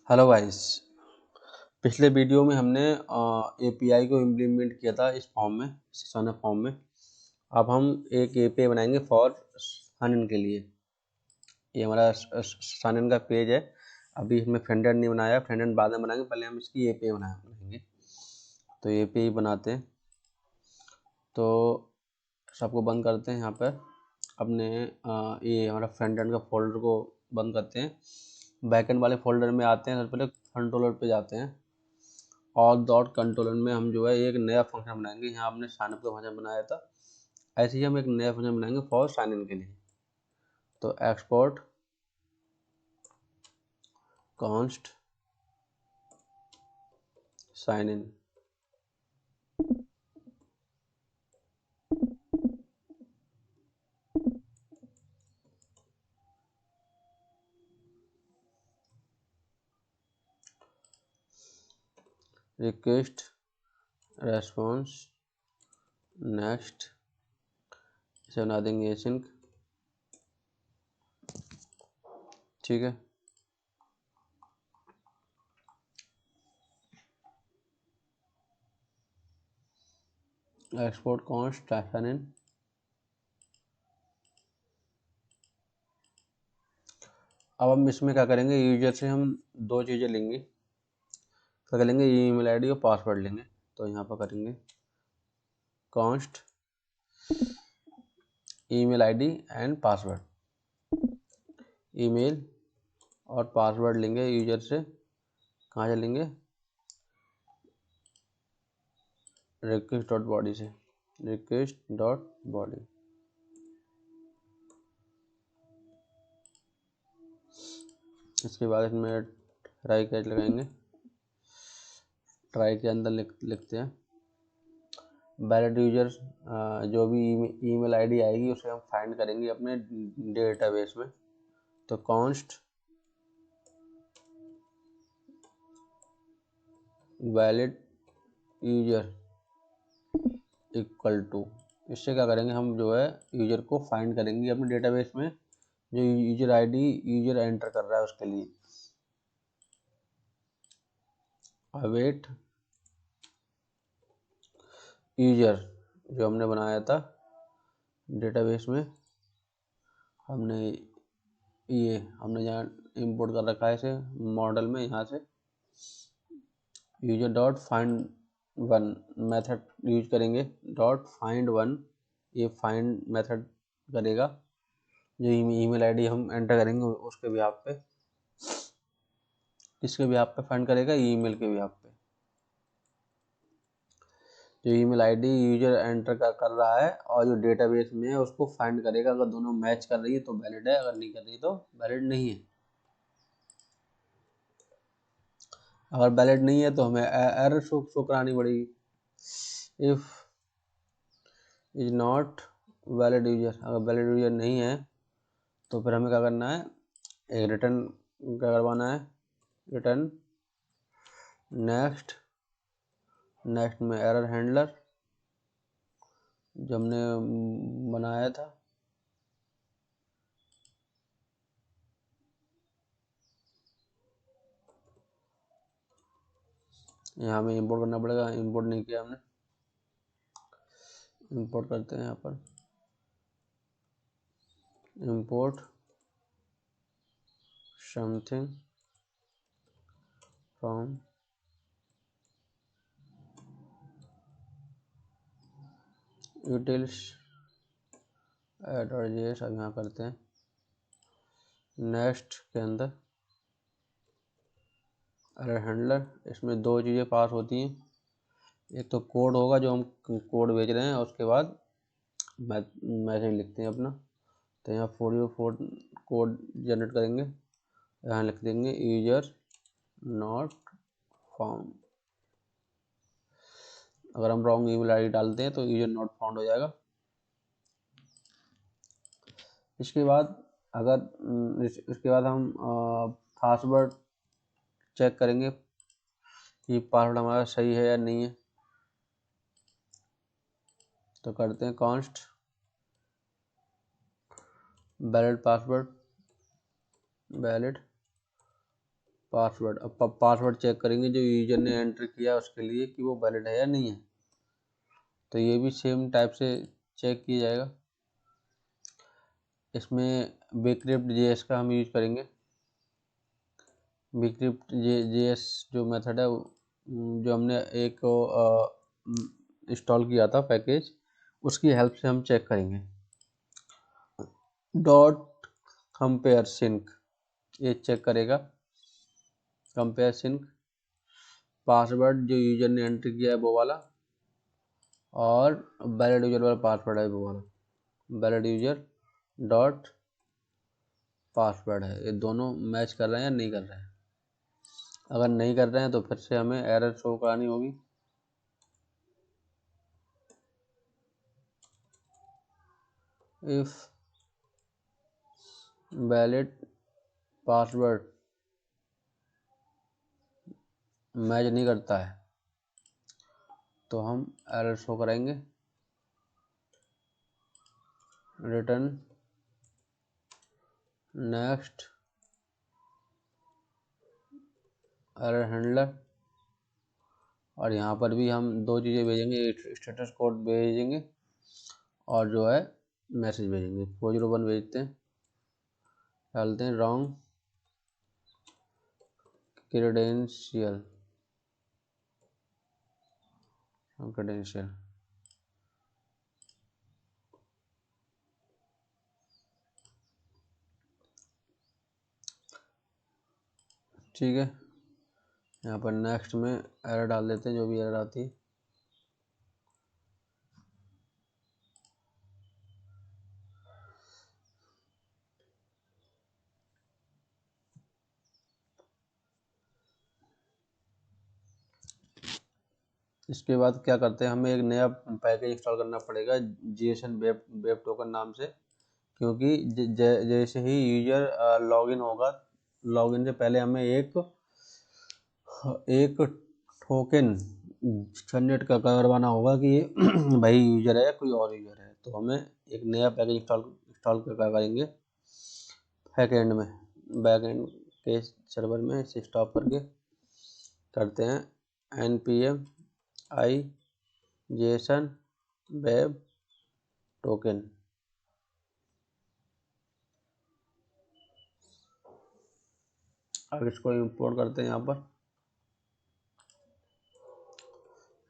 Hello guys. पिछले video में हमने एपीआई को इम्प्लीमेंट किया था इस फॉर्म में, सिसोना फॉर्म में। अब हम एक एपीआई बनाएंगे फॉर साइन के लिए। ये हमारा साइन का पेज है। अभी हमने फ्रंट एंड नहीं बनाया, फ्रंट एंड बाद में बनाएंगे, पहले हम इसकी एपीआई बनाएंगे। तो एपीआई बनाते हैं, तो सबको बंद करते हैं। यहाँ पर अपने ये हमारा फ्रंट एंड का फोल्डर को बंद करते हैं। बैक एंड वाले फोल्डर में आते हैं, सबसे पहले कंट्रोलर पे जाते हैं और डॉट कंट्रोलर में हम जो है एक नया फंक्शन बनाएंगे। यहाँ हमने साइन अप का फंक्शन बनाया था, ऐसे ही हम एक नया फंक्शन बनाएंगे फॉर साइन इन के लिए। तो export const sign in, request response next, इसे बना देंगे एसिंक। ठीक है, एक्सपोर्ट कॉन्स्ट साइन इन। अब हम इसमें क्या करेंगे, यूजर से हम दो चीज़ें लेंगे। क्या करेंगे, ईमेल आईडी और पासवर्ड लेंगे। तो यहाँ पर करेंगे const email ID and password. Email और पासवर्ड लेंगे यूजर से। कहाँ से लेंगे, रिक्वेस्ट डॉट बॉडी से, रिक्वेस्ट डॉट बॉडी। इसके बाद इसमें ट्राई कैच लगाएंगे। ट्राई के अंदर लिखते हैं वैलिड यूजर। जो भी ईमेल आईडी आएगी उसे हम फाइंड करेंगे अपने डेटाबेस में। तो const valid user equal to, इससे क्या करेंगे, हम जो है यूजर को फाइंड करेंगे अपने डेटाबेस में, जो यूजर आईडी यूजर एंटर कर रहा है उसके लिए। अवेट यूजर जो हमने बनाया था डेटाबेस में, हमने जहाँ इंपोर्ट कर रखा है इसे मॉडल में, यहाँ से user dot find one method use करेंगे। डॉट फाइंड वन, ये फाइंड मेथड करेगा जो ईमेल आईडी हम एंटर करेंगे उसके भी आप पे, किसके भी आप पे फाइंड करेगा, ईमेल के भी आप पे। जो ईमेल आईडी यूजर एंटर कर रहा है और जो डेटाबेस में है उसको फाइंड करेगा। अगर दोनों मैच कर रही है तो वैलिड है, अगर नहीं कर रही तो वैलिड नहीं है। अगर वैलिड नहीं है तो हमें एरर शो करानी पड़ेगी। If is not valid user, अगर वैलिड यूजर नहीं है तो फिर हमें क्या करना है, एक रिटर्न क्या करवाना है, रिटर्न नेक्स्ट। नेक्स्ट में एरर हैंडलर जो हमने बनाया था, यहाँ हमें इंपोर्ट करना पड़ेगा। इंपोर्ट नहीं किया हमने, इंपोर्ट करते हैं यहाँ पर। Import something from utils .js। अब यहाँ करते हैं नेक्स्ट के अंदर एरर हैंडलर। इसमें दो चीज़ें पास होती हैं, एक तो कोड होगा जो हम कोड भेज रहे हैं, और उसके बाद मैसेज लिखते हैं अपना। तो यहाँ 404 कोड जनरेट करेंगे, यहाँ लिख देंगे यूजर नॉट फाउंड। अगर हम रॉन्ग ईमेल आईडी डालते हैं तो यूजर नॉट फाउंड हो जाएगा। इसके बाद इसके बाद हम पासवर्ड चेक करेंगे कि पासवर्ड हमारा सही है या नहीं है। तो करते हैं const valid password, valid password, अब पासवर्ड चेक करेंगे जो यूजर ने एंटर किया उसके लिए कि वो वैलिड है या नहीं है। तो ये भी सेम टाइप से चेक किया जाएगा। इसमें bcrypt JS का हम यूज करेंगे। bcrypt JS जो मेथड है जो हमने एक इंस्टॉल किया था पैकेज, उसकी हेल्प से हम चेक करेंगे। डॉट कंपेयर सिंक ये चेक करेगा कंपेयर सिंक, पासवर्ड जो यूजर ने एंटर किया है वो वाला, और वैलिड यूजर वाला पासवर्ड है वो वाला, वैलिड यूजर डॉट पासवर्ड है, ये दोनों मैच कर रहे हैं या नहीं कर रहे हैं। अगर नहीं कर रहे हैं तो फिर से हमें एरर शो करानी होगी। इफ वैलिड पासवर्ड मैच नहीं करता है तो हम एरर शो करेंगे, रिटर्न नेक्स्ट एरर हैंडलर, और यहाँ पर भी हम दो चीज़ें भेजेंगे, स्टेटस कोड भेजेंगे और जो है मैसेज भेजेंगे। 401 भेजते हैं, डालते हैं रॉन्ग क्रेडेंशियल, ठीक है। यहाँ पर नेक्स्ट में एरर डाल देते हैं जो भी एरर आती है। इसके बाद क्या करते हैं, हमें एक नया पैकेज इंस्टॉल करना पड़ेगा JSON वेब टोकन नाम से, क्योंकि जैसे ही यूजर लॉगिन होगा, लॉगिन से पहले हमें एक टोकन जनरेट करवाना होगा कि ये भाई यूजर है या कोई और यूजर है। तो हमें एक नया पैकेज इंस्टॉल करेंगे बैकएंड में, बैकएंड के सर्वर में इसे स्टॉप करके करते हैं npm i JSON web token. अब इसको इंपोर्ट करते हैं, यहाँ पर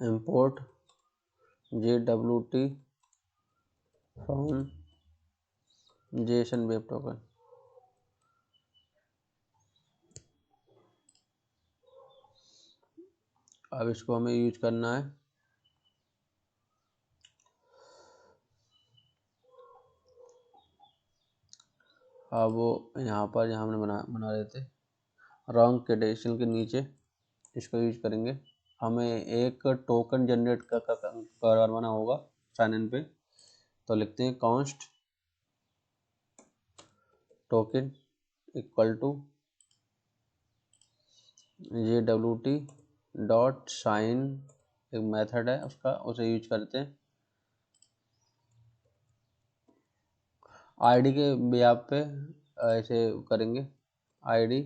import JWT from JSON web token. अब इसको हमें यूज करना है, अब वो यहाँ पर जहाँ हमने बना रहे थे रॉन्ग क्रेडेंशियल के नीचे इसको यूज करेंगे। हमें एक टोकन जनरेट करवाना होगा साइन इन पे, तो लिखते हैं const token equal to JWT dot sign, एक मेथड है उसका, उसे यूज करते हैं। आईडी के ब्याह पे ऐसे करेंगे, ID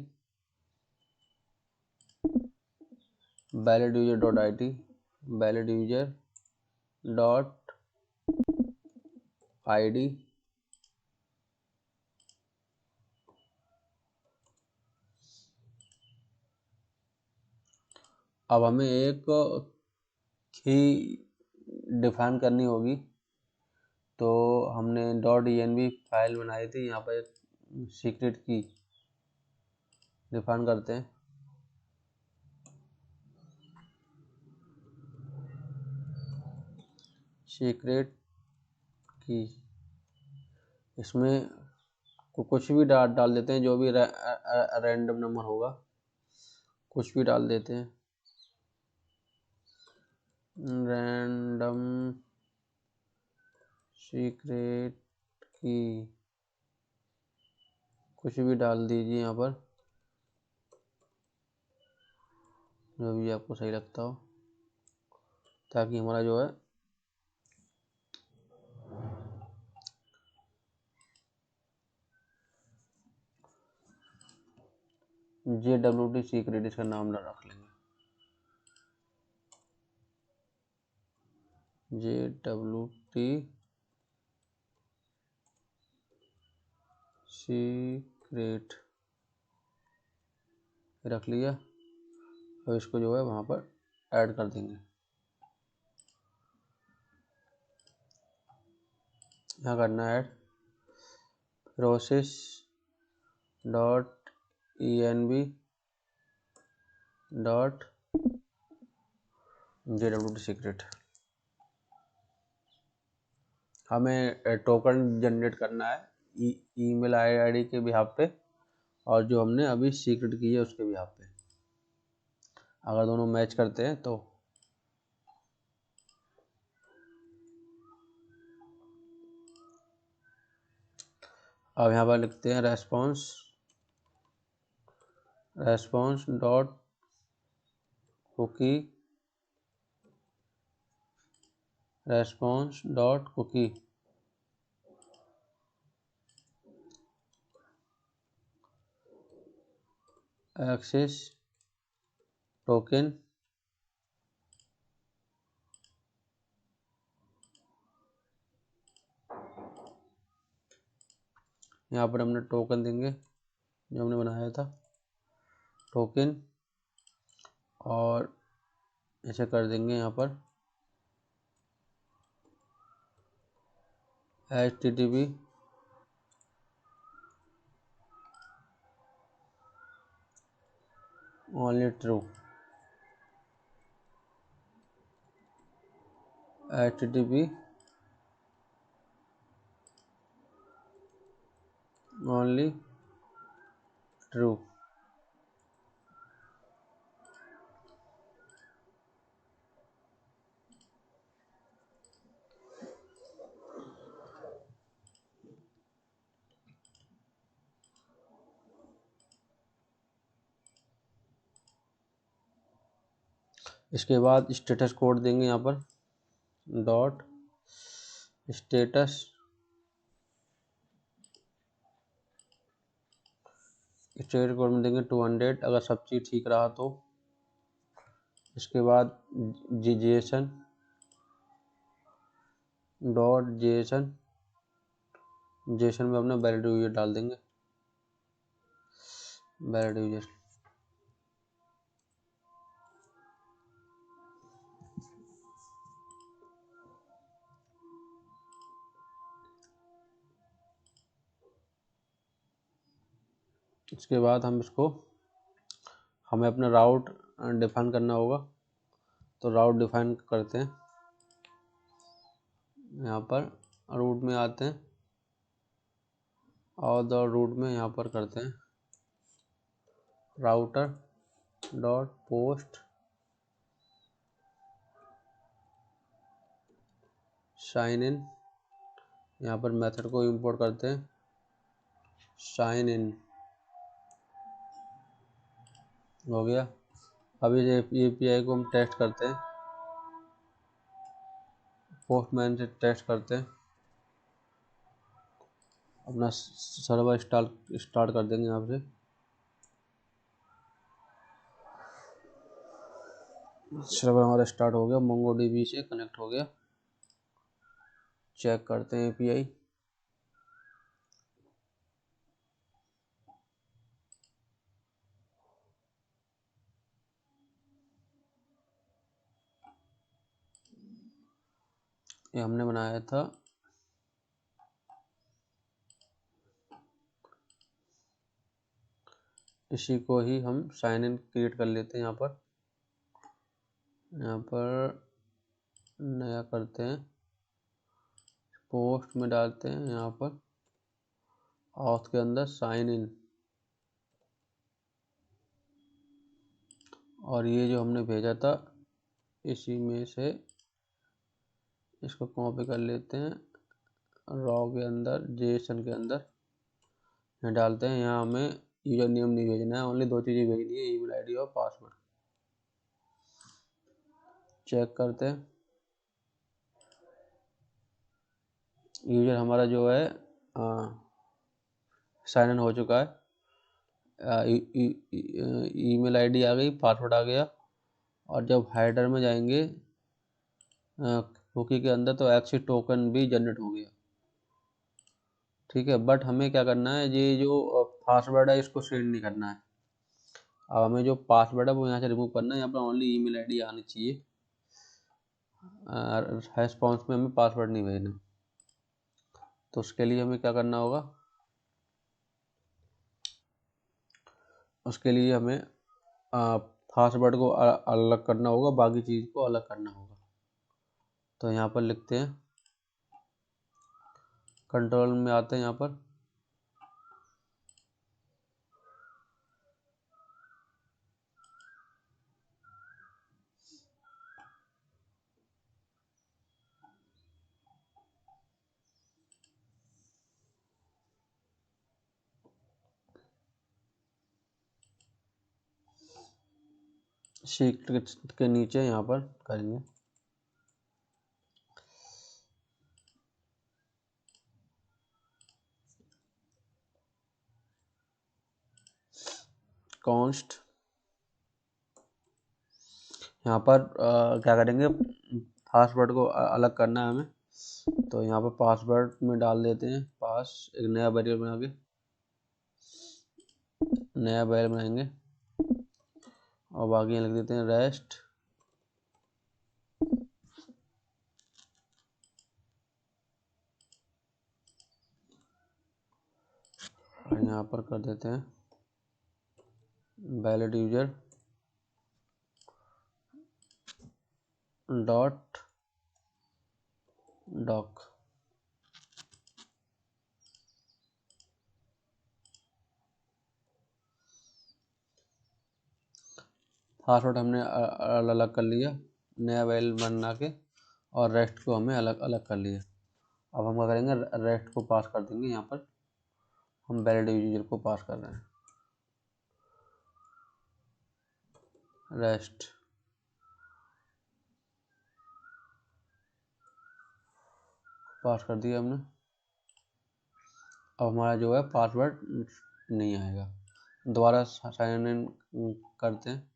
valid user dot ID, valid user dot ID, अब हमें एक की डिफाइन करनी होगी, तो हमने .env फाइल बनाई थी, यहाँ पर एक सीक्रेट की डिफाइन करते हैं। सीक्रेट की इसमें कुछ भी डाल देते हैं, जो भी रैंडम नंबर होगा कुछ भी डाल देते हैं, रैंडम सीक्रेट की कुछ भी डाल दीजिए यहाँ पर, जो भी आपको सही लगता हो, ताकि हमारा जो है JWT सीक्रेट इसका नाम रख लेंगे, JWT सीक्रेट रख लिया। अब इसको जो है वहाँ पर ऐड कर देंगे। यहाँ करना है add process dot env dot JWT secret. हमें टोकन जनरेट करना है ईमेल आईडी के बिहाफ पे और जो हमने अभी सीक्रेट की है उसके बिहाफ पे। अगर दोनों मैच करते हैं तो अब यहाँ पर लिखते हैं response dot cookie access token यहाँ पर हमने टोकन देंगे जो हमने बनाया था टोकन, और ऐसे कर देंगे यहाँ पर HTTP only true, HTTP only true। इसके बाद स्टेटस कोड देंगे यहाँ पर डॉट स्टेटस कोड में देंगे 200 अगर सब चीज़ ठीक रहा तो। इसके बाद जेसन डॉट जेसन में अपना वैलिड यूजर डाल देंगे, वैलिड यूजर। इसके बाद हमें अपना राउट डिफाइन करना होगा, तो राउट डिफाइन करते हैं। यहाँ पर रूट में आते हैं और द रूट में यहाँ पर करते हैं router dot post sign in. यहाँ पर मेथड को इंपोर्ट करते हैं साइन इन, हो गया। अभी API को हम टेस्ट करते हैं, पोस्टमैन से टेस्ट करते हैं। अपना सर्वर स्टार्ट कर देंगे यहाँ से। सर्वर हमारा स्टार्ट हो गया, MongoDB से कनेक्ट हो गया। चेक करते हैं API। ये हमने बनाया था इसी को ही हम साइन इन क्रिएट कर लेते हैं। यहाँ पर नया करते हैं, पोस्ट में डालते हैं यहाँ पर ऑथ के अंदर साइन इन, और ये जो हमने भेजा था इसी में से इसको कॉपी कर लेते हैं, रॉ के अंदर जेसन के अंदर यहाँ डालते हैं। यहाँ हमें यूजर नेम नहीं भेजना है, ओनली दो चीज़ें भेजनी है, ईमेल आईडी और पासवर्ड। चेक करते हैं, यूजर हमारा जो है साइन इन हो चुका है। ईमेल आईडी आ गई, पासवर्ड आ गया। और जब हेडर में जाएंगे कुकी के अंदर, तो एक्सिट टोकन भी जनरेट हो गया। ठीक है, बट हमें क्या करना है, ये जो पासवर्ड है इसको सेंड नहीं करना है। अब हमें जो पासवर्ड है वो यहाँ से रिमूव करना है। यहाँ पर ओनली ईमेल आईडी आनी चाहिए। रिस्पॉन्स में हमें पासवर्ड नहीं भेजना। तो उसके लिए हमें क्या करना होगा, उसके लिए हमें पासवर्ड को अलग करना होगा, बाकी चीज़ को अलग करना होगा। तो यहाँ पर लिखते हैं, कंट्रोल में आते हैं, यहाँ पर सीक्रेट के नीचे यहाँ पर करेंगे कॉन्स्ट। यहाँ पर क्या करेंगे, पासवर्ड को अलग करना है हमें। तो यहाँ पर पासवर्ड में डाल देते हैं एक नया वेरिएबल बना के, नया वेरिएबल बनाएंगे। और बाकी लिख देते हैं रेस्ट। और यहाँ पर कर देते हैं valid user dot doc. Password हमने अलग कर लिया, नया वेल बना के, और रेस्ट को हमें अलग अलग कर लिया। अब हम क्या करेंगे, रेस्ट को पास कर देंगे। यहाँ पर हम वैलिड यूजर को पास कर रहे हैं, रेस्ट। पास कर दिया हमने। अब हमारा जो है पासवर्ड नहीं आएगा। दोबारा साइन इन करते हैं।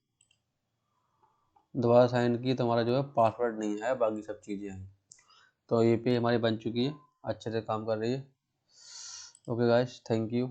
दोबारा साइन की तो हमारा जो है पासवर्ड नहीं आया, बाकी सब चीज़ें हैं। तो ये पे हमारी बन चुकी है, अच्छे से काम कर रही है। Okay guys, thank you.